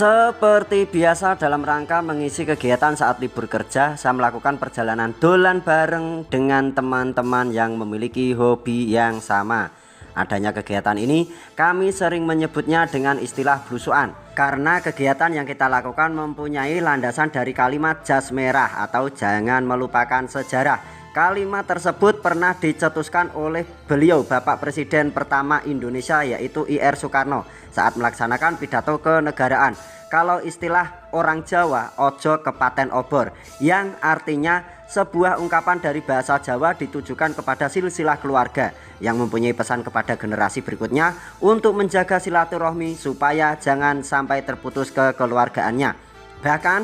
Seperti biasa dalam rangka mengisi kegiatan saat libur kerja, saya melakukan perjalanan dolan bareng dengan teman-teman yang memiliki hobi yang sama. Adanya kegiatan ini kami sering menyebutnya dengan istilah blusukan, karena kegiatan yang kita lakukan mempunyai landasan dari kalimat jas merah atau jangan melupakan sejarah. Kalimat tersebut pernah dicetuskan oleh beliau Bapak Presiden pertama Indonesia, yaitu I.R. Soekarno, saat melaksanakan pidato kenegaraan. Kalau istilah orang Jawa, ojo kepaten obor, yang artinya sebuah ungkapan dari bahasa Jawa ditujukan kepada silsilah keluarga yang mempunyai pesan kepada generasi berikutnya untuk menjaga silaturahmi supaya jangan sampai terputus kekeluargaannya. Bahkan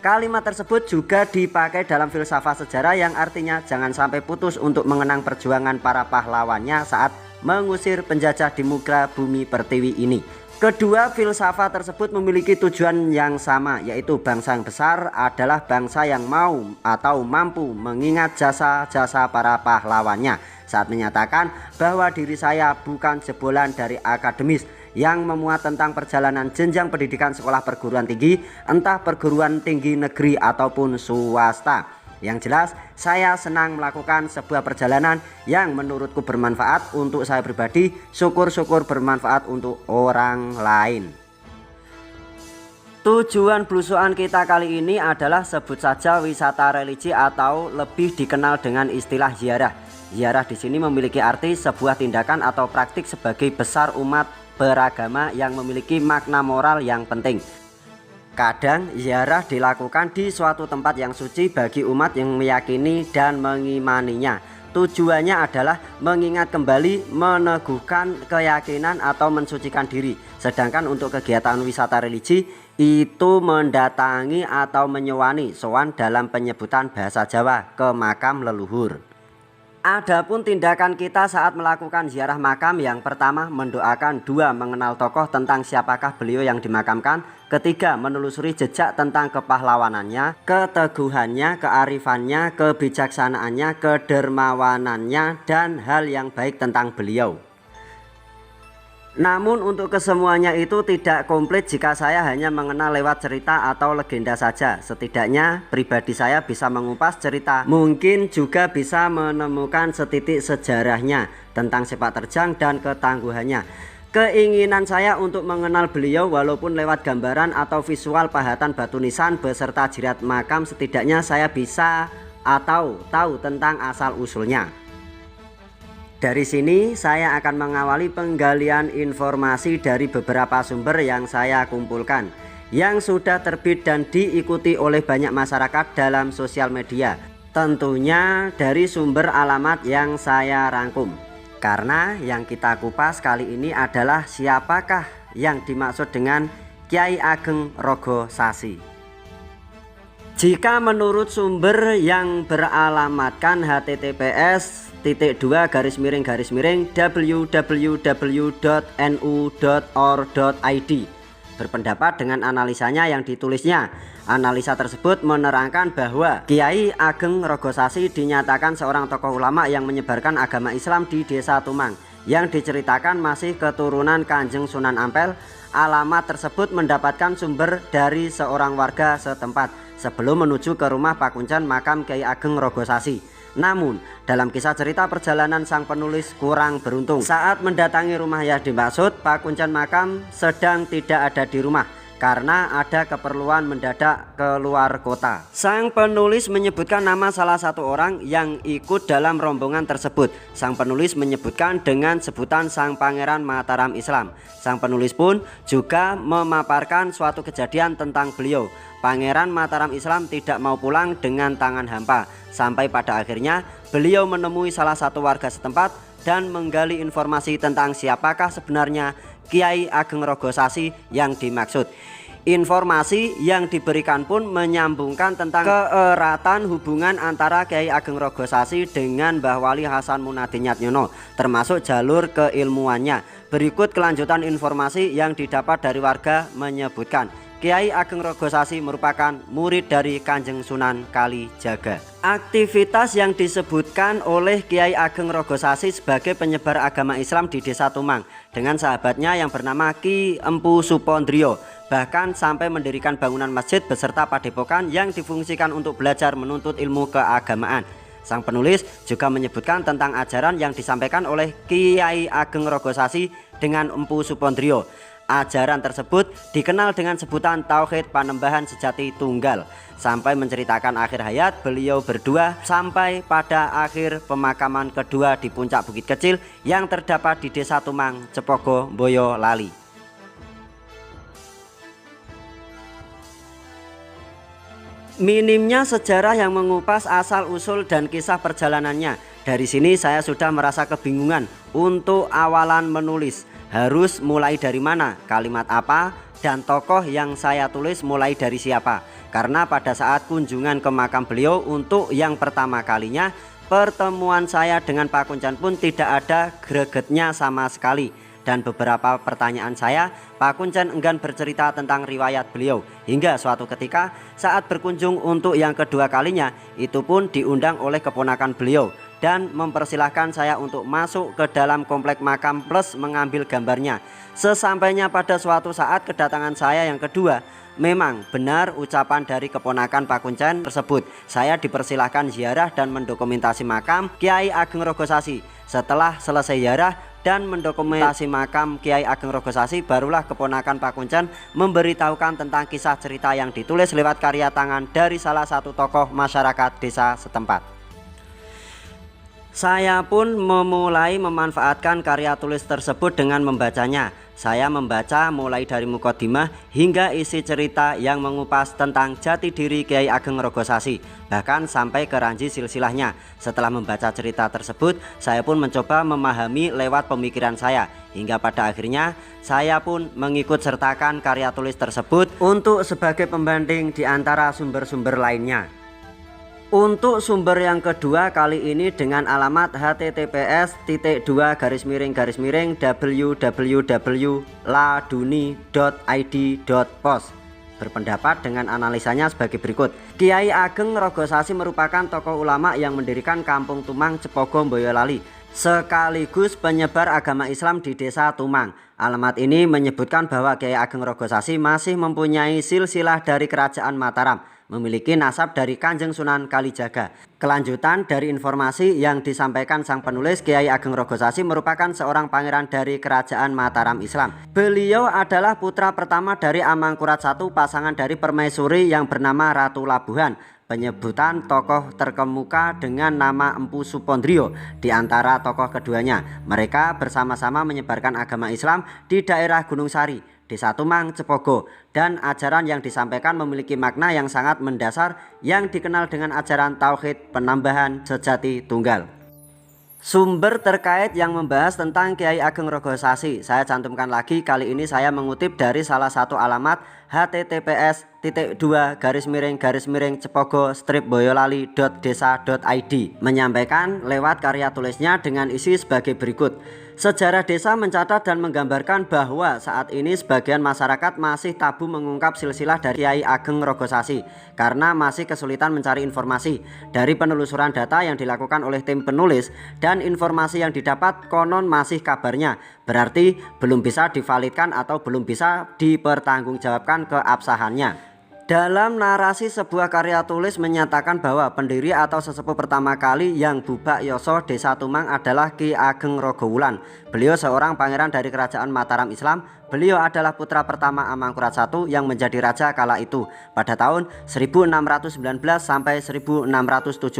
kalimat tersebut juga dipakai dalam filsafat sejarah yang artinya jangan sampai putus untuk mengenang perjuangan para pahlawannya saat mengusir penjajah di muka bumi pertiwi ini. Kedua filsafat tersebut memiliki tujuan yang sama, yaitu bangsa yang besar adalah bangsa yang mau atau mampu mengingat jasa-jasa para pahlawannya, saat menyatakan bahwa diri saya bukan jebolan dari akademis yang memuat tentang perjalanan jenjang pendidikan sekolah perguruan tinggi, entah perguruan tinggi negeri ataupun swasta. Yang jelas, saya senang melakukan sebuah perjalanan yang menurutku bermanfaat untuk saya pribadi, syukur-syukur bermanfaat untuk orang lain. Tujuan blusukan kita kali ini adalah sebut saja wisata religi atau lebih dikenal dengan istilah ziarah. Ziarah di sini memiliki arti sebuah tindakan atau praktik sebagai besar umat beragama yang memiliki makna moral yang penting. Kadang ziarah dilakukan di suatu tempat yang suci bagi umat yang meyakini dan mengimaninya. Tujuannya adalah mengingat kembali, meneguhkan keyakinan atau mensucikan diri. Sedangkan untuk kegiatan wisata religi itu mendatangi atau menyewani, sowan dalam penyebutan bahasa Jawa, ke makam leluhur. Adapun tindakan kita saat melakukan ziarah makam, yang pertama mendoakan, dua mengenal tokoh tentang siapakah beliau yang dimakamkan, ketiga menelusuri jejak tentang kepahlawanannya, keteguhannya, kearifannya, kebijaksanaannya, kedermawanannya, dan hal yang baik tentang beliau. Namun untuk kesemuanya itu tidak komplit jika saya hanya mengenal lewat cerita atau legenda saja. Setidaknya pribadi saya bisa mengupas cerita, mungkin juga bisa menemukan setitik sejarahnya tentang sepak terjang dan ketangguhannya. Keinginan saya untuk mengenal beliau walaupun lewat gambaran atau visual pahatan batu nisan beserta jirat makam, setidaknya saya bisa atau tahu tentang asal usulnya. Dari sini saya akan mengawali penggalian informasi dari beberapa sumber yang saya kumpulkan, yang sudah terbit dan diikuti oleh banyak masyarakat dalam sosial media. Tentunya dari sumber alamat yang saya rangkum, karena yang kita kupas kali ini adalah siapakah yang dimaksud dengan Kyai Ageng Rogosasi. Jika menurut sumber yang beralamatkan https://www.nu.or.id berpendapat dengan analisanya yang ditulisnya. Analisa tersebut menerangkan bahwa Kyai Ageng Rogosasi dinyatakan seorang tokoh ulama yang menyebarkan agama Islam di Desa Tumang, yang diceritakan masih keturunan Kanjeng Sunan Ampel. Alamat tersebut mendapatkan sumber dari seorang warga setempat sebelum menuju ke rumah pakuncen makam Kyai Ageng Rogosasi. Namun dalam kisah cerita perjalanan sang penulis kurang beruntung. Saat mendatangi rumah yang dimaksud, pakuncen makam sedang tidak ada di rumah karena ada keperluan mendadak keluar kota. Sang penulis menyebutkan nama salah satu orang yang ikut dalam rombongan tersebut. Sang penulis menyebutkan dengan sebutan Sang Pangeran Mataram Islam. Sang penulis pun juga memaparkan suatu kejadian tentang beliau. Pangeran Mataram Islam tidak mau pulang dengan tangan hampa, sampai pada akhirnya beliau menemui salah satu warga setempat dan menggali informasi tentang siapakah sebenarnya Kyai Ageng Rogosasi yang dimaksud. Informasi yang diberikan pun menyambungkan tentang keeratan hubungan antara Kyai Ageng Rogosasi dengan Mbah Wali Hasan Munadi Nyatnyono, termasuk jalur keilmuannya. Berikut kelanjutan informasi yang didapat dari warga menyebutkan Kiai Ageng Rogosasi merupakan murid dari Kanjeng Sunan Kalijaga. Aktivitas yang disebutkan oleh Kiai Ageng Rogosasi sebagai penyebar agama Islam di Desa Tumang dengan sahabatnya yang bernama Ki Empu Supondrio, bahkan sampai mendirikan bangunan masjid beserta padepokan yang difungsikan untuk belajar menuntut ilmu keagamaan. Sang penulis juga menyebutkan tentang ajaran yang disampaikan oleh Kiai Ageng Rogosasi dengan Empu Supondrio. Ajaran tersebut dikenal dengan sebutan Tauhid Panembahan Sejati Tunggal, sampai menceritakan akhir hayat beliau berdua sampai pada akhir pemakaman kedua di puncak bukit kecil yang terdapat di Desa Tumang, Cepogo, Boyolali. Minimnya sejarah yang mengupas asal-usul dan kisah perjalanannya. Dari sini saya sudah merasa kebingungan untuk awalan menulis. Harus mulai dari mana, kalimat apa, dan tokoh yang saya tulis mulai dari siapa. Karena pada saat kunjungan ke makam beliau untuk yang pertama kalinya, pertemuan saya dengan Pak Kuncen pun tidak ada gregetnya sama sekali. Dan beberapa pertanyaan saya, Pak Kuncen enggan bercerita tentang riwayat beliau. Hingga suatu ketika saat berkunjung untuk yang kedua kalinya, itu pun diundang oleh keponakan beliau dan mempersilahkan saya untuk masuk ke dalam komplek makam plus mengambil gambarnya. Sesampainya pada suatu saat kedatangan saya yang kedua, memang benar ucapan dari keponakan Pak Kuncen tersebut. Saya dipersilahkan ziarah dan mendokumentasi makam Kiai Ageng Rogosasi. Setelah selesai ziarah dan mendokumentasi makam Kiai Ageng Rogosasi, barulah keponakan Pak Kuncen memberitahukan tentang kisah cerita yang ditulis lewat karya tangan dari salah satu tokoh masyarakat desa setempat. Saya pun memulai memanfaatkan karya tulis tersebut dengan membacanya. Saya membaca mulai dari mukadimah hingga isi cerita yang mengupas tentang jati diri Kiai Ageng Rogosasi, bahkan sampai ke ranji silsilahnya. Setelah membaca cerita tersebut, saya pun mencoba memahami lewat pemikiran saya, hingga pada akhirnya saya pun mengikut sertakan karya tulis tersebut untuk sebagai pembanding di antara sumber-sumber lainnya. Untuk sumber yang kedua kali ini dengan alamat https://www.laduni.id.pos berpendapat dengan analisanya sebagai berikut. Kiai Ageng Rogosasi merupakan tokoh ulama yang mendirikan Kampung Tumang, Cepogo, Boyolali, sekaligus penyebar agama Islam di Desa Tumang. Alamat ini menyebutkan bahwa Kiai Ageng Rogosasi masih mempunyai silsilah dari Kerajaan Mataram, memiliki nasab dari Kanjeng Sunan Kalijaga. Kelanjutan dari informasi yang disampaikan sang penulis, Kiai Ageng Rogosasi merupakan seorang pangeran dari Kerajaan Mataram Islam. Beliau adalah putra pertama dari Amangkurat I, pasangan dari permaisuri yang bernama Ratu Labuhan. Penyebutan tokoh terkemuka dengan nama Empu Supondrio di antara tokoh keduanya. Mereka bersama-sama menyebarkan agama Islam di daerah Gunung Sari, Desa Tumang, Cepogo, dan ajaran yang disampaikan memiliki makna yang sangat mendasar yang dikenal dengan ajaran Tauhid Penambahan Sejati Tunggal. Sumber terkait yang membahas tentang Kiai Ageng Rogosasi saya cantumkan lagi. Kali ini saya mengutip dari salah satu alamat https://cepogo-boyolali.desa.id, menyampaikan lewat karya tulisnya dengan isi sebagai berikut. Sejarah desa mencatat dan menggambarkan bahwa saat ini sebagian masyarakat masih tabu mengungkap silsilah dari Kiai Ageng Rogosasi karena masih kesulitan mencari informasi. Dari penelusuran data yang dilakukan oleh tim penulis dan informasi yang didapat konon masih kabarnya, berarti belum bisa divalidkan atau belum bisa dipertanggungjawabkan keabsahannya. Dalam narasi sebuah karya tulis menyatakan bahwa pendiri atau sesepuh pertama kali yang bubak yoso Desa Tumang adalah Ki Ageng Rogowulan. Beliau seorang pangeran dari Kerajaan Mataram Islam. Beliau adalah putra pertama Amangkurat I yang menjadi raja kala itu pada tahun 1619 sampai 1677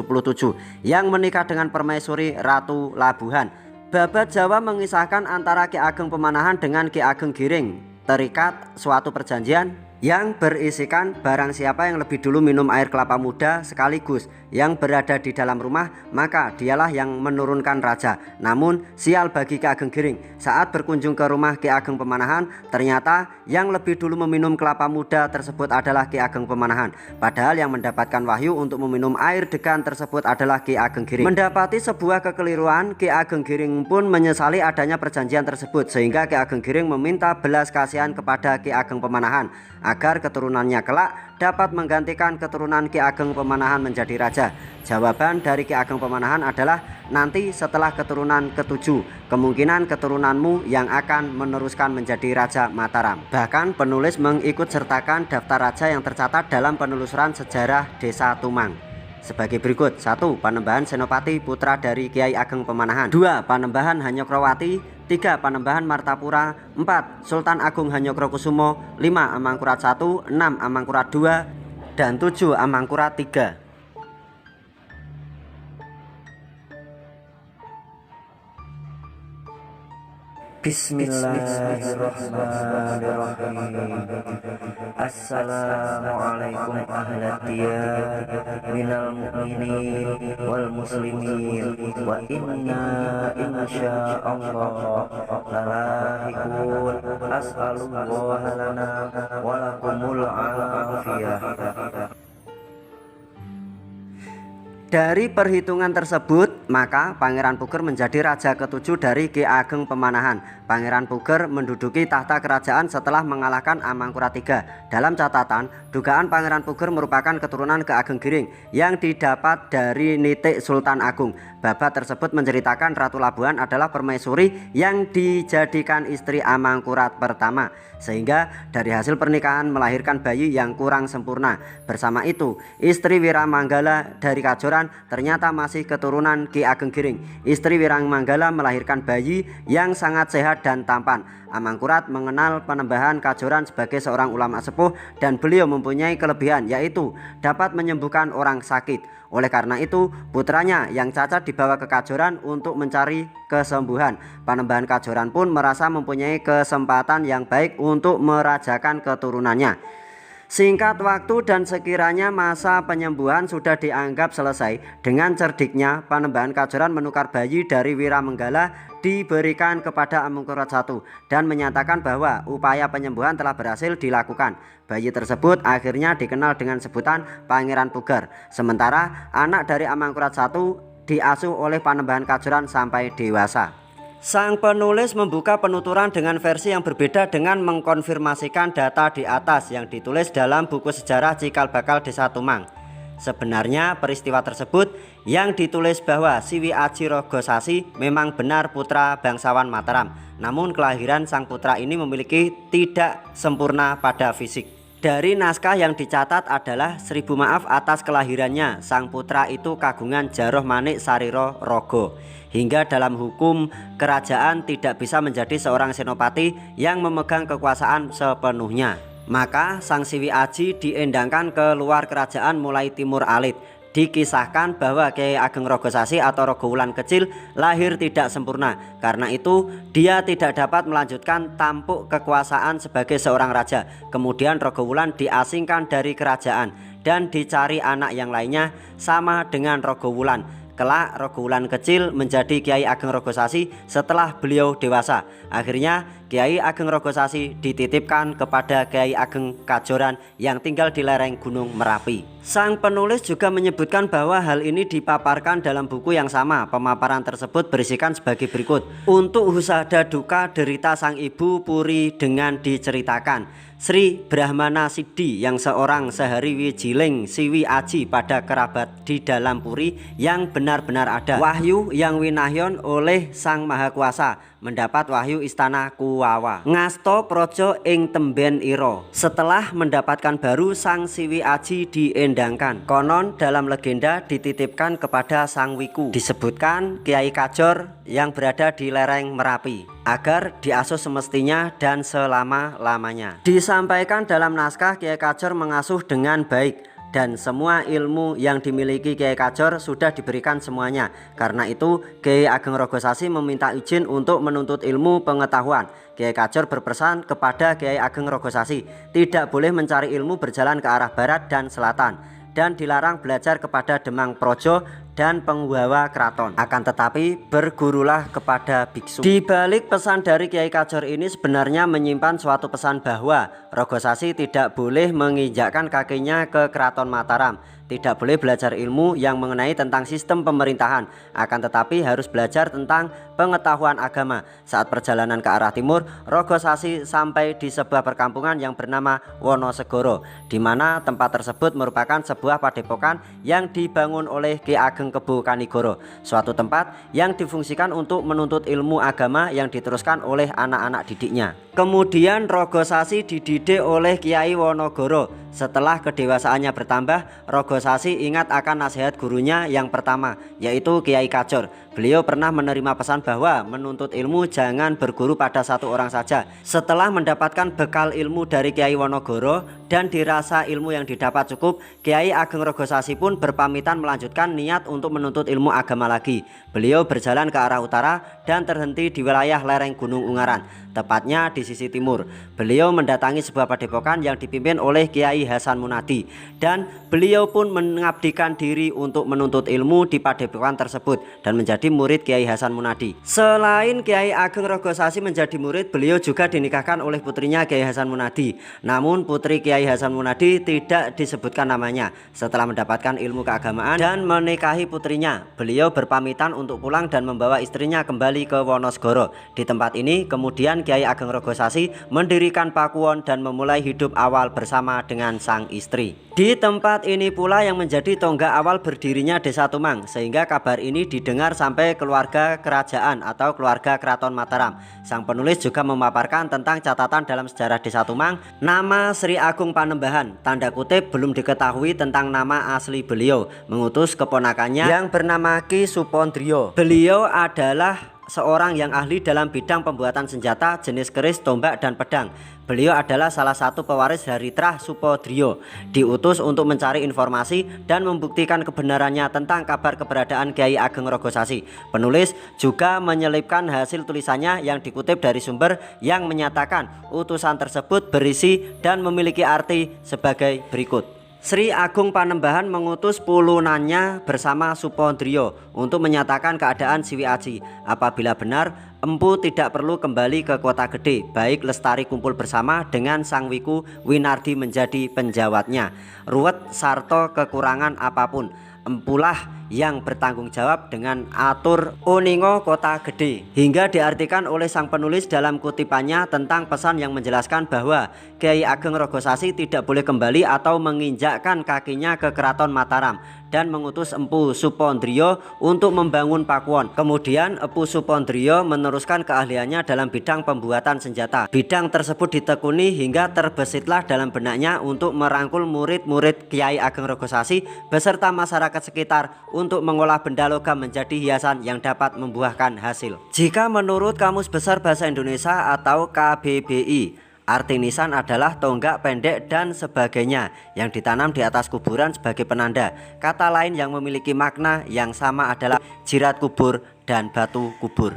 yang menikah dengan permaisuri Ratu Labuhan. Babat Jawa mengisahkan antara Ki Ageng Pemanahan dengan Ki Ageng Giring terikat suatu perjanjian yang berisikan barang siapa yang lebih dulu minum air kelapa muda sekaligus yang berada di dalam rumah, maka dialah yang menurunkan raja. Namun sial bagi Ki Ageng Giring, saat berkunjung ke rumah Ki Ageng Pemanahan, ternyata yang lebih dulu meminum kelapa muda tersebut adalah Ki Ageng Pemanahan, padahal yang mendapatkan wahyu untuk meminum air degan tersebut adalah Ki Ageng Giring. Mendapati sebuah kekeliruan, Ki Ageng Giring pun menyesali adanya perjanjian tersebut, sehingga Ki Ageng Giring meminta belas kasihan kepada Ki Ageng Pemanahan agar keturunannya kelak dapat menggantikan keturunan Ki Ageng Pemanahan menjadi raja? Jawaban dari Ki Ageng Pemanahan adalah nanti setelah keturunan ke-7, kemungkinan keturunanmu yang akan meneruskan menjadi Raja Mataram. Bahkan penulis mengikut sertakan daftar raja yang tercatat dalam penelusuran sejarah Desa Tumang sebagai berikut. 1. Panembahan Senopati putra dari Kiai Ageng Pemanahan. 2. Panembahan Hanyokrowati. 3. Panembahan Martapura. 4. Sultan Agung Hanyokrokusumo. 5. Amangkurat 1. 6. Amangkurat 2 dan 7. Amangkurat 3. Bismillahirrahmanirrahim. Assalamualaikum ahlat diyar minal mu'minin wal muslimin wa inna insyaallah lalahikun as'alullah lana walakumul afiyah. Dari perhitungan tersebut, maka Pangeran Puger menjadi raja ke-7 dari Ki Ageng Pemanahan. Pangeran Puger menduduki tahta kerajaan setelah mengalahkan Amangkurat III. Dalam catatan, dugaan Pangeran Puger merupakan keturunan Ki Ageng Giring yang didapat dari nitik Sultan Agung. Babat tersebut menceritakan Ratu Labuhan adalah permaisuri yang dijadikan istri Amangkurat pertama, sehingga dari hasil pernikahan melahirkan bayi yang kurang sempurna. Bersama itu, istri Wiramanggala dari Kajoran ternyata masih keturunan Ki Ageng Giring. Istri Wiramanggala melahirkan bayi yang sangat sehat dan tampan. Amangkurat mengenal Panembahan Kajoran sebagai seorang ulama sepuh dan beliau mempunyai kelebihan, yaitu dapat menyembuhkan orang sakit. Oleh karena itu, putranya yang cacat dibawa ke Kajoran untuk mencari kesembuhan. Panembahan Kajoran pun merasa mempunyai kesempatan yang baik untuk merajakan keturunannya. Singkat waktu dan sekiranya masa penyembuhan sudah dianggap selesai, dengan cerdiknya Panembahan Kajoran menukar bayi dari Wiramanggala diberikan kepada Amangkurat I dan menyatakan bahwa upaya penyembuhan telah berhasil dilakukan. Bayi tersebut akhirnya dikenal dengan sebutan Pangeran Puger. Sementara anak dari Amangkurat I diasuh oleh Panembahan Kajoran sampai dewasa. Sang penulis membuka penuturan dengan versi yang berbeda dengan mengkonfirmasikan data di atas yang ditulis dalam buku sejarah Cikal Bakal Desa Tumang. Sebenarnya peristiwa tersebut yang ditulis bahwa Siwi Aji Rogosasi memang benar putra bangsawan Mataram, namun kelahiran sang putra ini memiliki tidak sempurna pada fisik. Dari naskah yang dicatat adalah 1000 maaf atas kelahirannya. Sang putra itu kagungan Jaroh Manik Sariro Rogo, hingga dalam hukum kerajaan tidak bisa menjadi seorang senopati yang memegang kekuasaan sepenuhnya. Maka sang Siwi Aji diendangkan ke luar kerajaan mulai timur alit. Dikisahkan bahwa Kiai Ageng Rogosasi atau Rogowulan kecil lahir tidak sempurna. Karena itu dia tidak dapat melanjutkan tampuk kekuasaan sebagai seorang raja. Kemudian Rogowulan diasingkan dari kerajaan dan dicari anak yang lainnya sama dengan Rogowulan. Kelak Rogowulan kecil menjadi Kiai Ageng Rogosasi setelah beliau dewasa. Akhirnya Kiai Ageng Rogosasi dititipkan kepada Kiai Ageng Kajoran yang tinggal di lereng Gunung Merapi. Sang penulis juga menyebutkan bahwa hal ini dipaparkan dalam buku yang sama. Pemaparan tersebut berisikan sebagai berikut. Untuk husada duka derita sang ibu Puri dengan diceritakan. Sri Brahmana Sidi yang seorang sehari wijiling Siwi Aji pada kerabat di dalam Puri yang benar-benar ada. Wahyu yang winahyon oleh Sang Maha Kuasa, mendapat wahyu istana Kuwawa. Ngasto projo ing temben iro. Setelah mendapatkan baru, Sang Siwi Aji diendangkan. Konon dalam legenda dititipkan kepada Sang Wiku. Disebutkan Kiai Kajor yang berada di lereng Merapi agar diasuh semestinya dan selama-lamanya. Disampaikan dalam naskah Kiai Kajor mengasuh dengan baik dan semua ilmu yang dimiliki Kiai Kajor sudah diberikan semuanya. Karena itu Kiai Ageng Rogosasi meminta izin untuk menuntut ilmu pengetahuan. Kiai Kajor berpesan kepada Kiai Ageng Rogosasi tidak boleh mencari ilmu berjalan ke arah barat dan selatan, dan dilarang belajar kepada Demang Projo dan penggawa keraton. Akan tetapi bergurulah kepada biksu. Di balik pesan dari Kiai Kajor ini sebenarnya menyimpan suatu pesan bahwa Rogosasi tidak boleh menginjakkan kakinya ke Keraton Mataram, tidak boleh belajar ilmu yang mengenai tentang sistem pemerintahan, akan tetapi harus belajar tentang pengetahuan agama. Saat perjalanan ke arah timur, Rogosasi sampai di sebuah perkampungan yang bernama Wonosegoro, di mana tempat tersebut merupakan sebuah padepokan yang dibangun oleh Ki Ageng Kebo Kanigoro, suatu tempat yang difungsikan untuk menuntut ilmu agama yang diteruskan oleh anak-anak didiknya. Kemudian Rogosasi dididik oleh Kiai Wonogoro. Setelah kedewasaannya bertambah, Rogosasi ingat akan nasihat gurunya yang pertama, yaitu Kiai Kajor. Beliau pernah menerima pesan bahwa menuntut ilmu jangan berguru pada satu orang saja. Setelah mendapatkan bekal ilmu dari Kiai Wonogoro dan dirasa ilmu yang didapat cukup, Kiai Ageng Rogosasi pun berpamitan melanjutkan niat untuk menuntut ilmu agama lagi. Beliau berjalan ke arah utara dan terhenti di wilayah lereng Gunung Ungaran, tepatnya di sisi timur. Beliau mendatangi sebuah padepokan yang dipimpin oleh Kiai Hasan Munadi, dan beliau pun mengabdikan diri untuk menuntut ilmu di padepokan tersebut dan menjadi murid Kiai Hasan Munadi. Selain Kiai Ageng Rogosasi menjadi murid, beliau juga dinikahkan oleh putrinya Kiai Hasan Munadi. Namun putri Kiai Hasan Munadi tidak disebutkan namanya. Setelah mendapatkan ilmu keagamaan dan menikahi putrinya, beliau berpamitan untuk pulang dan membawa istrinya kembali ke Wonosegoro. Di tempat ini kemudian Kiai Ageng Rogosasi mendirikan pakuwon dan memulai hidup awal bersama dengan sang istri. Di tempat ini pula yang menjadi tonggak awal berdirinya Desa Tumang, sehingga kabar ini didengar sampai keluarga kerajaan atau keluarga Keraton Mataram. Sang penulis juga memaparkan tentang catatan dalam sejarah Desa Tumang, nama Sri Agung Panembahan, tanda kutip belum diketahui tentang nama asli beliau, mengutus keponakannya yang bernama Ki Supondrio. Beliau adalah seorang yang ahli dalam bidang pembuatan senjata jenis keris, tombak, dan pedang. Beliau adalah salah satu pewaris dari Trah Supodrio, diutus untuk mencari informasi dan membuktikan kebenarannya tentang kabar keberadaan Kiai Ageng Rogosasi. Penulis juga menyelipkan hasil tulisannya yang dikutip dari sumber yang menyatakan utusan tersebut berisi dan memiliki arti sebagai berikut. Sri Agung Panembahan mengutus pulunannya bersama Supondrio untuk menyatakan keadaan Siwi Aji. Apabila benar, Empu tidak perlu kembali ke Kota Gede, baik Lestari kumpul bersama dengan Sang Wiku Winardi menjadi penjawatnya. Ruwet sarto kekurangan apapun, empulah yang bertanggung jawab dengan atur uningo Kota Gede. Hingga diartikan oleh sang penulis dalam kutipannya tentang pesan yang menjelaskan bahwa Kiai Ageng Rogosasi tidak boleh kembali atau menginjakkan kakinya ke Keraton Mataram dan mengutus Empu Supondrio untuk membangun pakuwon. Kemudian Empu Supondrio meneruskan keahliannya dalam bidang pembuatan senjata. Bidang tersebut ditekuni hingga terbesitlah dalam benaknya untuk merangkul murid-murid Kiai Ageng Rogosasi beserta masyarakat sekitar untuk mengolah benda logam menjadi hiasan yang dapat membuahkan hasil. Jika menurut Kamus Besar Bahasa Indonesia atau KBBI, arti nisan adalah tonggak pendek dan sebagainya yang ditanam di atas kuburan sebagai penanda. Kata lain yang memiliki makna yang sama adalah jirat kubur dan batu kubur.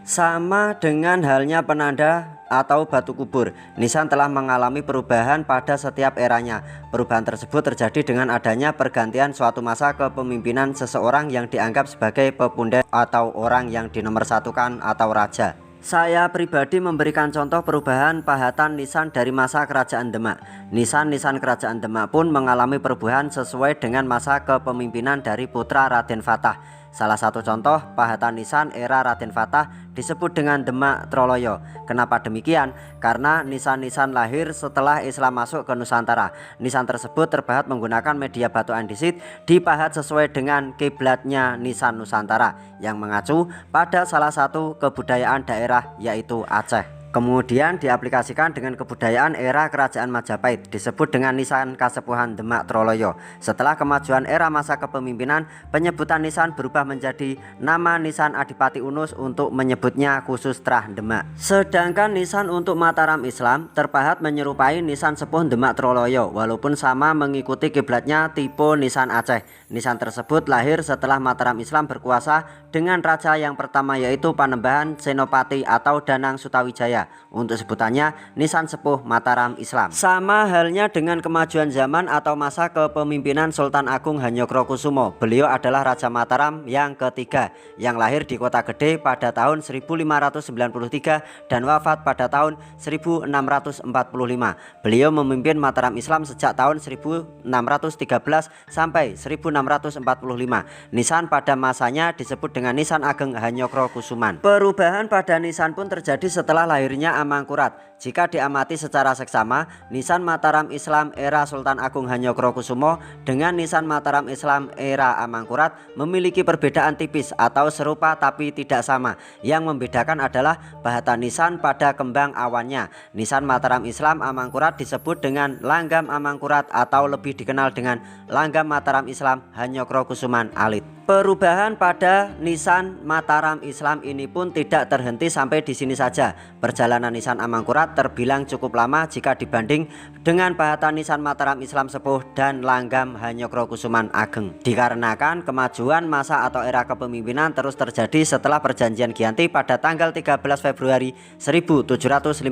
Sama dengan halnya penanda atau batu kubur, nisan telah mengalami perubahan pada setiap eranya. Perubahan tersebut terjadi dengan adanya pergantian suatu masa kepemimpinan seseorang yang dianggap sebagai pepundhen atau orang yang dinomorsatukan atau raja. Saya pribadi memberikan contoh perubahan pahatan nisan dari masa Kerajaan Demak. Nisan-nisan Kerajaan Demak pun mengalami perubahan sesuai dengan masa kepemimpinan dari putra Raden Fatah. Salah satu contoh pahatan nisan era Raden Fatah disebut dengan Demak Troloyo. Kenapa demikian? Karena nisan-nisan lahir setelah Islam masuk ke Nusantara. Nisan tersebut terpahat menggunakan media batu andesit, dipahat sesuai dengan kiblatnya nisan Nusantara yang mengacu pada salah satu kebudayaan daerah yaitu Aceh. Kemudian diaplikasikan dengan kebudayaan era Kerajaan Majapahit, disebut dengan nisan Kasepuhan Demak Troloyo. Setelah kemajuan era masa kepemimpinan, penyebutan nisan berubah menjadi nama nisan Adipati Unus untuk menyebutnya khusus Trah Demak. Sedangkan nisan untuk Mataram Islam terpahat menyerupai nisan Sepuh Demak Troloyo, walaupun sama mengikuti kiblatnya tipe nisan Aceh. Nisan tersebut lahir setelah Mataram Islam berkuasa dengan raja yang pertama yaitu Panembahan Senopati atau Danang Sutawijaya. Indonesia. Untuk sebutannya Nisan Sepuh Mataram Islam. Sama halnya dengan kemajuan zaman atau masa kepemimpinan Sultan Agung Hanyokrokusumo. Beliau adalah Raja Mataram yang ketiga yang lahir di Kota Gede pada tahun 1593 dan wafat pada tahun 1645. Beliau memimpin Mataram Islam sejak tahun 1613 sampai 1645. Nisan pada masanya disebut dengan Nisan Ageng Hanyokrokusuman. Perubahan pada nisan pun terjadi setelah lahirnya Amangkurat. Jika diamati secara seksama, nisan Mataram Islam era Sultan Agung Hanyokrokusumo dengan nisan Mataram Islam era Amangkurat memiliki perbedaan tipis atau serupa tapi tidak sama. Yang membedakan adalah pahatan nisan pada kembang awannya. Nisan Mataram Islam Amangkurat disebut dengan langgam Amangkurat atau lebih dikenal dengan langgam Mataram Islam Hanyokrokusuman Alit. Perubahan pada nisan Mataram Islam ini pun tidak terhenti sampai di sini saja. Perjalanan nisan Amangkurat terbilang cukup lama jika dibanding dengan pahatan nisan Mataram Islam Sepuh dan langgam Hanyokrokusuman Ageng. Dikarenakan kemajuan masa atau era kepemimpinan terus terjadi setelah Perjanjian Giyanti pada tanggal 13 Februari 1755.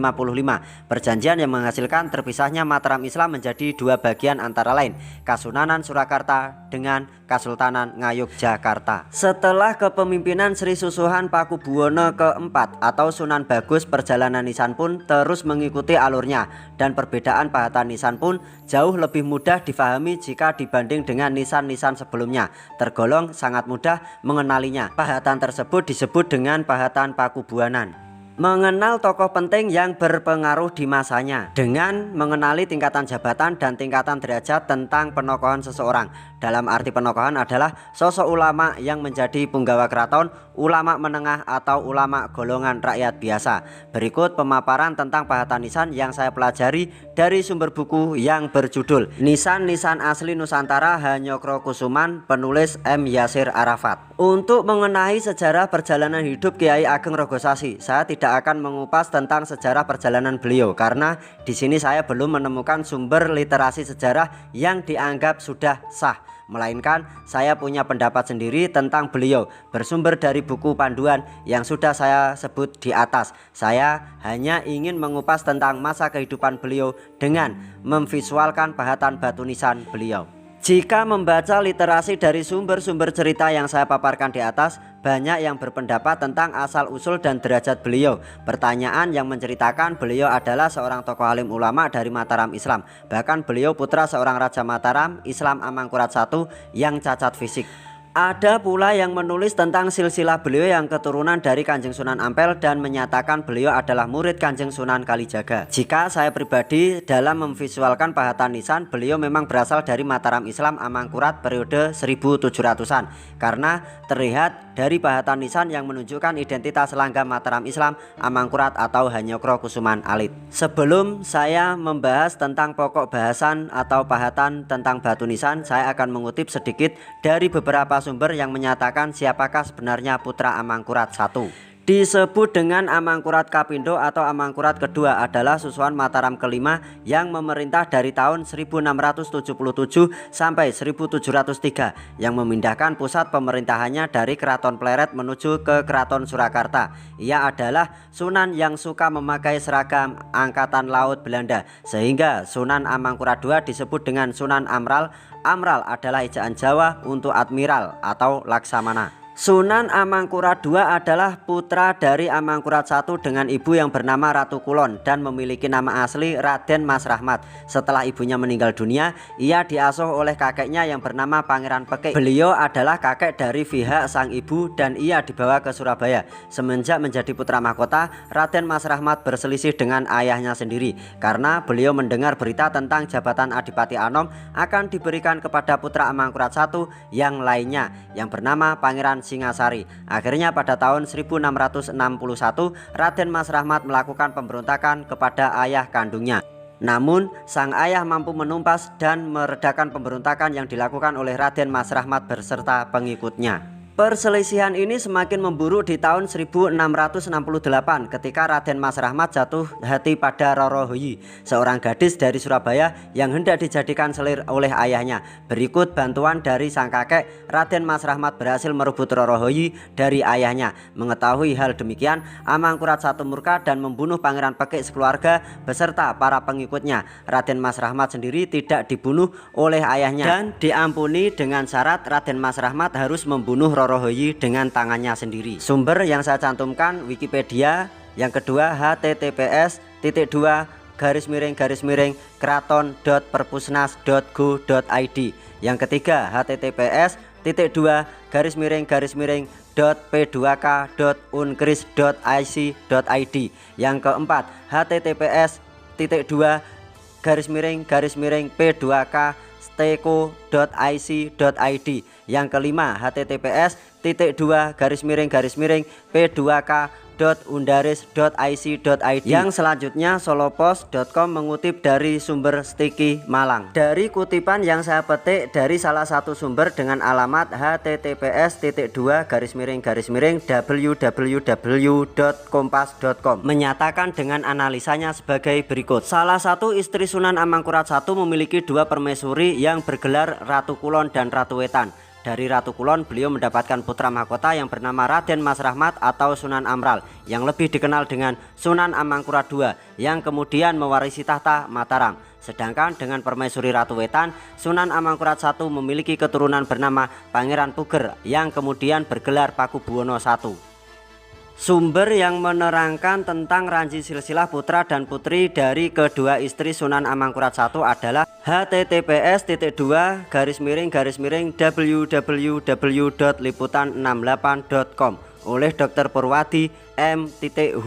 Perjanjian yang menghasilkan terpisahnya Mataram Islam menjadi dua bagian antara lain Kasunanan Surakarta dengan Kasultanan Ngayogyakarta. Setelah kepemimpinan Sri Susuhan Pakubuwono keempat atau Sunan Bagus, perjalanan nisan pun terus mengikuti alurnya dan perbedaan pahatan nisan pun jauh lebih mudah difahami jika dibanding dengan nisan-nisan sebelumnya. Tergolong sangat mudah mengenalinya. Pahatan tersebut disebut dengan pahatan Pakubuwanan. Mengenal tokoh penting yang berpengaruh di masanya dengan mengenali tingkatan jabatan dan tingkatan derajat tentang penokohan seseorang. Dalam arti penokohan adalah sosok ulama yang menjadi punggawa keraton, ulama menengah atau ulama golongan rakyat biasa. Berikut pemaparan tentang pahatan nisan yang saya pelajari dari sumber buku yang berjudul Nisan-Nisan Asli Nusantara Hanyokrokusuman, penulis M. Yasir Arafat. Untuk mengenai sejarah perjalanan hidup Kiai Ageng Rogosasi, saya tidak akan mengupas tentang sejarah perjalanan beliau karena di sini saya belum menemukan sumber literasi sejarah yang dianggap sudah sah. Melainkan saya punya pendapat sendiri tentang beliau bersumber dari buku panduan yang sudah saya sebut di atas. Saya hanya ingin mengupas tentang masa kehidupan beliau dengan memvisualkan pahatan batu nisan beliau. Jika membaca literasi dari sumber-sumber cerita yang saya paparkan di atas, banyak yang berpendapat tentang asal-usul dan derajat beliau. Pertanyaan yang menceritakan beliau adalah seorang tokoh alim ulama dari Mataram Islam. Bahkan beliau putra seorang Raja Mataram Islam Amangkurat I yang cacat fisik. Ada pula yang menulis tentang silsilah beliau yang keturunan dari Kanjeng Sunan Ampel dan menyatakan beliau adalah murid Kanjeng Sunan Kalijaga. Jika saya pribadi dalam memvisualkan pahatan nisan, beliau memang berasal dari Mataram Islam Amangkurat periode 1700-an karena terlihat dari pahatan nisan yang menunjukkan identitas langgam Mataram Islam Amangkurat atau Hanyokrokusuman Alit. Sebelum saya membahas tentang pokok bahasan atau pahatan tentang batu nisan, saya akan mengutip sedikit dari beberapa sumber yang menyatakan siapakah sebenarnya putra Amangkurat I. Disebut dengan Amangkurat Kapindo atau Amangkurat kedua adalah Susuhan Mataram kelima yang memerintah dari tahun 1677 sampai 1703 yang memindahkan pusat pemerintahannya dari Keraton Pleret menuju ke Keraton Surakarta. Ia adalah Sunan yang suka memakai seragam Angkatan Laut Belanda sehingga Sunan Amangkurat II disebut dengan Sunan Amral. Amral adalah ejaan Jawa untuk admiral atau laksamana. Sunan Amangkurat II adalah putra dari Amangkurat I dengan ibu yang bernama Ratu Kulon dan memiliki nama asli Raden Mas Rahmat. Setelah ibunya meninggal dunia, ia diasuh oleh kakeknya yang bernama Pangeran Pekik. Beliau adalah kakek dari pihak sang ibu dan ia dibawa ke Surabaya. Semenjak menjadi putra mahkota, Raden Mas Rahmat berselisih dengan ayahnya sendiri karena beliau mendengar berita tentang jabatan Adipati Anom akan diberikan kepada putra Amangkurat I yang lainnya yang bernama Pangeran Singasari. Akhirnya pada tahun 1661 Raden Mas Rahmat melakukan pemberontakan kepada ayah kandungnya. Namun sang ayah mampu menumpas dan meredakan pemberontakan yang dilakukan oleh Raden Mas Rahmat berserta pengikutnya. Perselisihan ini semakin memburuk di tahun 1668 ketika Raden Mas Rahmat jatuh hati pada Roro Hoyi, seorang gadis dari Surabaya yang hendak dijadikan selir oleh ayahnya. Berikut bantuan dari sang kakek. Raden Mas Rahmat berhasil merebut Roro Hoyi dari ayahnya. Mengetahui hal demikian, Amangkurat I murka dan membunuh Pangeran Pekik sekeluarga beserta para pengikutnya. Raden Mas Rahmat sendiri tidak dibunuh oleh ayahnya dan diampuni dengan syarat Raden Mas Rahmat harus membunuh Roro Hoyi dengan tangannya sendiri. Sumber yang saya cantumkan Wikipedia. Yang kedua https://kraton.perpusnas.go.id. Yang ketiga https://p2k.unkris.ic.id. Yang keempat https://p2k.steko.ic.id. Yang kelima https://p2k.undaris.ic.id. Yang selanjutnya solopos.com mengutip dari sumber Stiki Malang. Dari kutipan yang saya petik dari salah satu sumber dengan alamat https://www.kompas.com menyatakan dengan analisanya sebagai berikut. Salah satu istri Sunan Amangkurat I memiliki dua permaisuri yang bergelar Ratu Kulon dan Ratu Wetan. Dari Ratu Kulon beliau mendapatkan putra mahkota yang bernama Raden Mas Rahmat atau Sunan Amral, yang lebih dikenal dengan Sunan Amangkurat II, yang kemudian mewarisi tahta Mataram. Sedangkan dengan permaisuri Ratu Wetan, Sunan Amangkurat I memiliki keturunan bernama Pangeran Puger yang kemudian bergelar Pakubuwono I. Sumber yang menerangkan tentang ranji silsilah putra dan putri dari kedua istri Sunan Amangkurat I adalah https://www.liputan68.com oleh Dr. Purwadi M.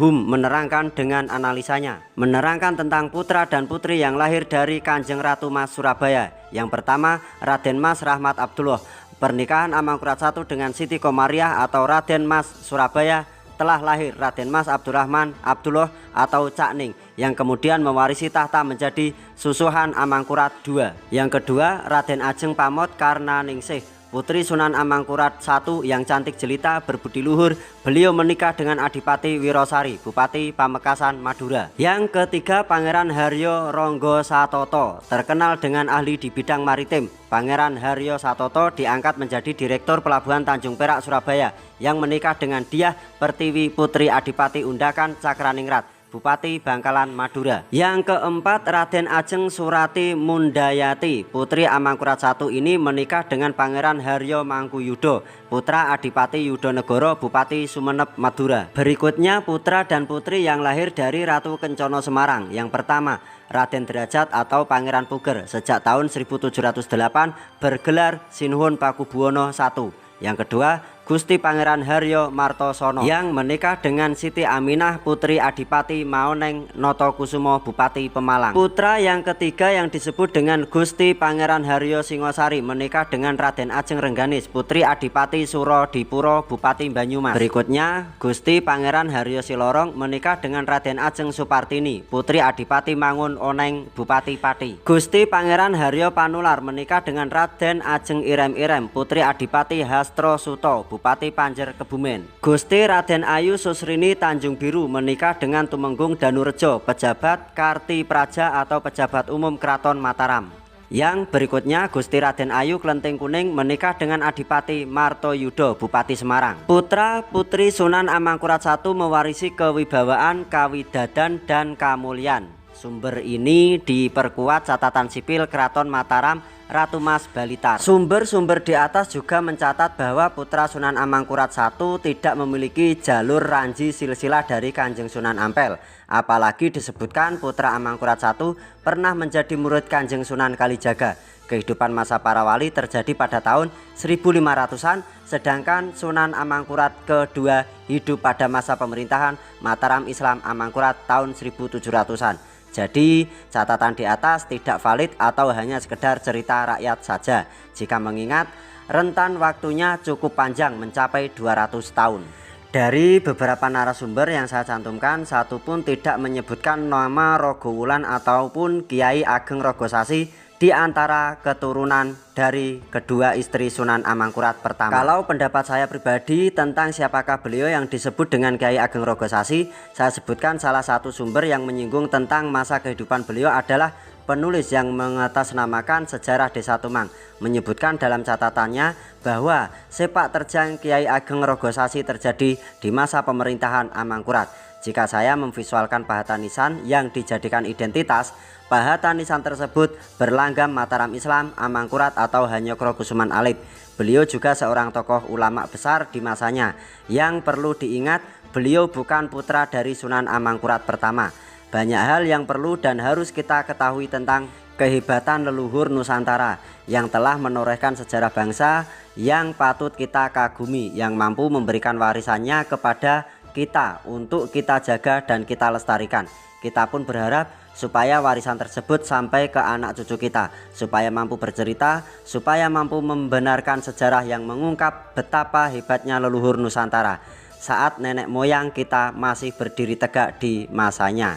Hum menerangkan dengan analisanya. Menerangkan tentang putra dan putri yang lahir dari Kanjeng Ratu Mas Surabaya. Yang pertama Raden Mas Rahmat Abdullah. Pernikahan Amangkurat I dengan Siti Komariah atau Raden Mas Surabaya telah lahir Raden Mas Abdurrahman Abdullah atau Cak Ning, yang kemudian mewarisi tahta menjadi Susuhan Amangkurat II. Yang kedua Raden Ajeng Pamot Karnaningsih, putri Sunan Amangkurat I yang cantik jelita berbudi luhur. Beliau menikah dengan Adipati Wirosari, Bupati Pamekasan Madura. Yang ketiga Pangeran Haryo Ronggo Satoto, terkenal dengan ahli di bidang maritim. Pangeran Haryo Satoto diangkat menjadi Direktur Pelabuhan Tanjung Perak Surabaya, yang menikah dengan Diah Pertiwi Putri Adipati Undakan Cakraningrat, Bupati Bangkalan Madura. Yang keempat Raden Ajeng Surati Mundayati, putri Amangkurat I ini menikah dengan Pangeran Haryo Mangkuyudo, putra Adipati Yudonegoro, Bupati Sumenep Madura. Berikutnya putra dan putri yang lahir dari Ratu Kencono Semarang. Yang pertama Raden Derajat atau Pangeran Puger, sejak tahun 1708 bergelar Sinuhun Pakubuwono I. Yang kedua Gusti Pangeran Haryo Martosono, yang menikah dengan Siti Aminah putri Adipati Maoneng Notokusumo, Bupati Pemalang. Putra yang ketiga yang disebut dengan Gusti Pangeran Haryo Singosari menikah dengan Raden Ajeng Rengganis, putri Adipati Surodipuro, Bupati Banyumas. Berikutnya Gusti Pangeran Haryo Silorong menikah dengan Raden Ajeng Supartini, putri Adipati Mangun Oneng, Bupati Pati. Gusti Pangeran Haryo Panular menikah dengan Raden Ajeng Irem-Irem, putri Adipati Hastro Suto, Bupati Panjer Kebumen. Gusti Raden Ayu Susrini Tanjung Biru menikah dengan Tumenggung Danurejo, pejabat Karti Praja atau pejabat umum Kraton Mataram. Yang berikutnya Gusti Raden Ayu Klenting Kuning menikah dengan Adipati Martoyudo, Bupati Semarang. Putra putri Sunan Amangkurat I mewarisi kewibawaan, kawidadan dan kamulian. Sumber ini diperkuat catatan sipil Kraton Mataram Ratu Mas Balitar. Sumber-sumber di atas juga mencatat bahwa putra Sunan Amangkurat I tidak memiliki jalur ranji silsilah dari Kanjeng Sunan Ampel. Apalagi disebutkan putra Amangkurat I pernah menjadi murid Kanjeng Sunan Kalijaga. Kehidupan masa para wali terjadi pada tahun 1500-an, sedangkan Sunan Amangkurat II hidup pada masa pemerintahan Mataram Islam Amangkurat tahun 1700-an. Jadi catatan di atas tidak valid atau hanya sekedar cerita rakyat saja, jika mengingat rentan waktunya cukup panjang mencapai 200 tahun. Dari beberapa narasumber yang saya cantumkan, satu pun tidak menyebutkan nama Rogowulan ataupun Kiai Ageng Rogosasi di antara keturunan dari kedua istri Sunan Amangkurat pertama. Kalau pendapat saya pribadi tentang siapakah beliau yang disebut dengan Kiai Ageng Rogosasi, saya sebutkan salah satu sumber yang menyinggung tentang masa kehidupan beliau adalah penulis yang mengatasnamakan Sejarah Desa Tumang, menyebutkan dalam catatannya bahwa sepak terjang Kiai Ageng Rogosasi terjadi di masa pemerintahan Amangkurat. Jika saya memvisualkan pahatan nisan yang dijadikan identitas, pahatan nisan tersebut berlanggam Mataram Islam, Amangkurat atau Hanyokro Kusuman Alit. Beliau juga seorang tokoh ulama besar di masanya. Yang perlu diingat, beliau bukan putra dari Sunan Amangkurat pertama. Banyak hal yang perlu dan harus kita ketahui tentang kehebatan leluhur Nusantara yang telah menorehkan sejarah bangsa yang patut kita kagumi, yang mampu memberikan warisannya kepada kita untuk kita jaga dan kita lestarikan. Kita pun berharap supaya warisan tersebut sampai ke anak cucu kita, supaya mampu bercerita, supaya mampu membenarkan sejarah yang mengungkap betapa hebatnya leluhur Nusantara saat nenek moyang kita masih berdiri tegak di masanya.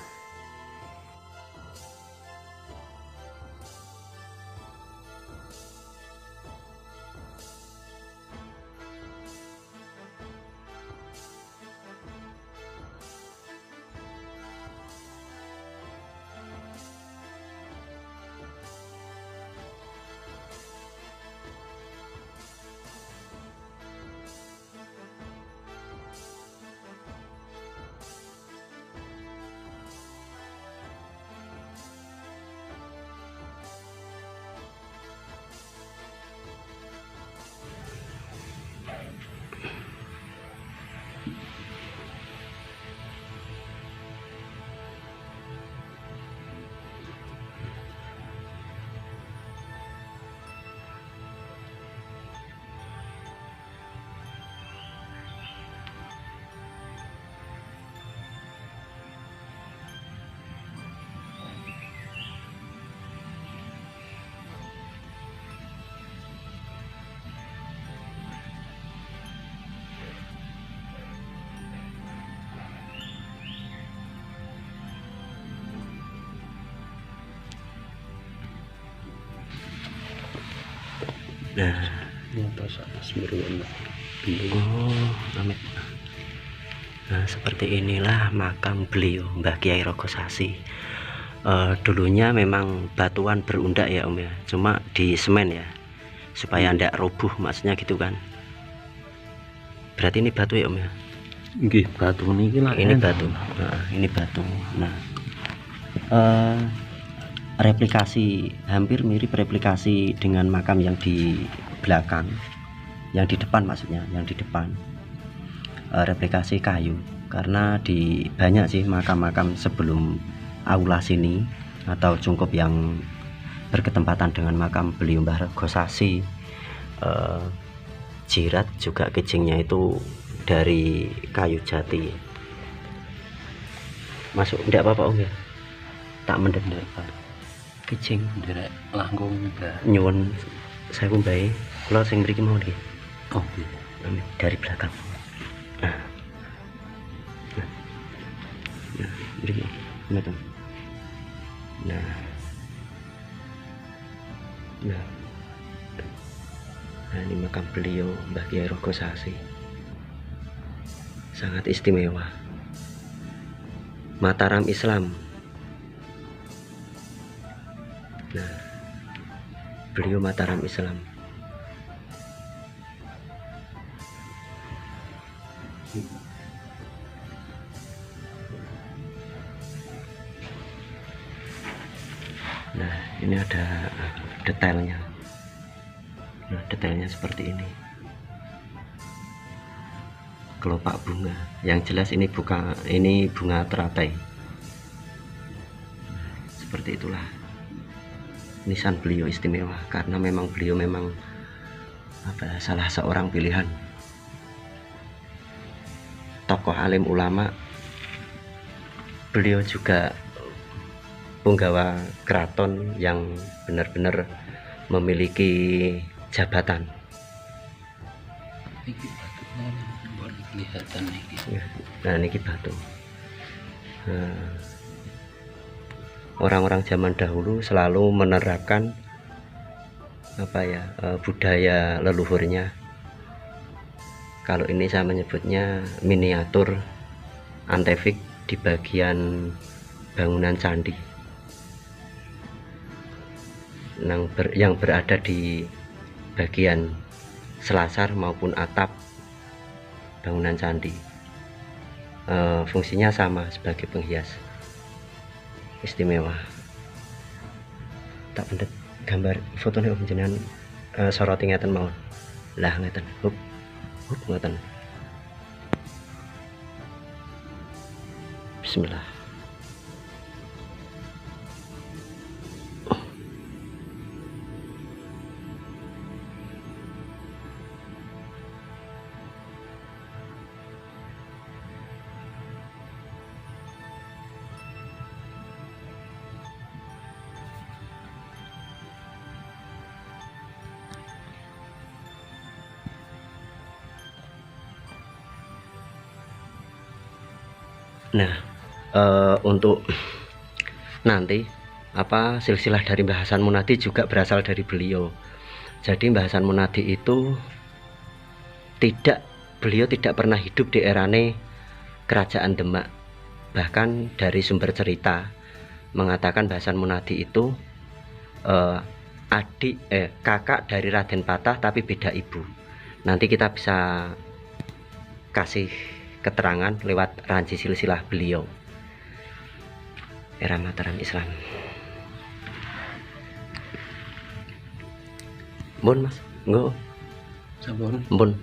Nah, nah seperti inilah makam beliau Mbah Kiai Rogosasi. Dulunya memang batuan berundak ya Om ya, cuma di semen ya supaya ndak roboh, maksudnya gitu kan. Berarti ini batu ya Om ya? Nggih, batu niki lah. Ini batu. Nah, ini batu. Nah, replikasi, hampir mirip replikasi dengan makam yang di belakang, yang di depan maksudnya, yang di depan. Replikasi kayu, karena di banyak sih makam-makam sebelum aula sini atau cungkup yang berketempatan dengan makam beliau Mbah Rogosasi, jirat juga kejingnya itu dari kayu jati. Masuk enggak apa-apa Om ya? Tak mendengar kejing Derek langkung nyuwun saya kumbai kalau sing mriki mau nggih. Oh, Dari belakang. Nah, mriki ngoten. Nah, ini makam beliau Mbah Kiai Rogosasi, sangat istimewa. Mataram Islam. Nah, beliau Mataram Islam. Nah, ini ada detailnya. Nah, detailnya seperti ini. Kelopak bunga. Yang jelas ini bunga teratai. Nah, seperti itulah. Nisan beliau istimewa karena memang beliau salah seorang pilihan tokoh alim ulama. Beliau juga punggawa keraton yang benar-benar memiliki jabatan. Iki batunya baru kelihatan iki. Nah, ini batu. Orang-orang zaman dahulu selalu menerapkan budaya leluhurnya. Kalau ini saya menyebutnya miniatur antefik di bagian bangunan candi yang berada di bagian selasar maupun atap bangunan candi. Fungsinya sama sebagai penghias, istimewa. Tak pendet gambar fotonya om jenengan soroti ngeten mawon. Lah ngeten. Hup ngeten. Bismillah. Nah, untuk nanti silsilah dari Mbah Hasan Munadi juga berasal dari beliau. Jadi Mbah Hasan Munadi itu beliau tidak pernah hidup di erane kerajaan Demak. Bahkan dari sumber cerita mengatakan Mbah Hasan Munadi itu kakak dari Raden Patah tapi beda ibu. Nanti kita bisa kasih keterangan lewat ranji silsilah beliau. Era Mataram Islam. Mbon Mas, nggo. Sampun. Mbon.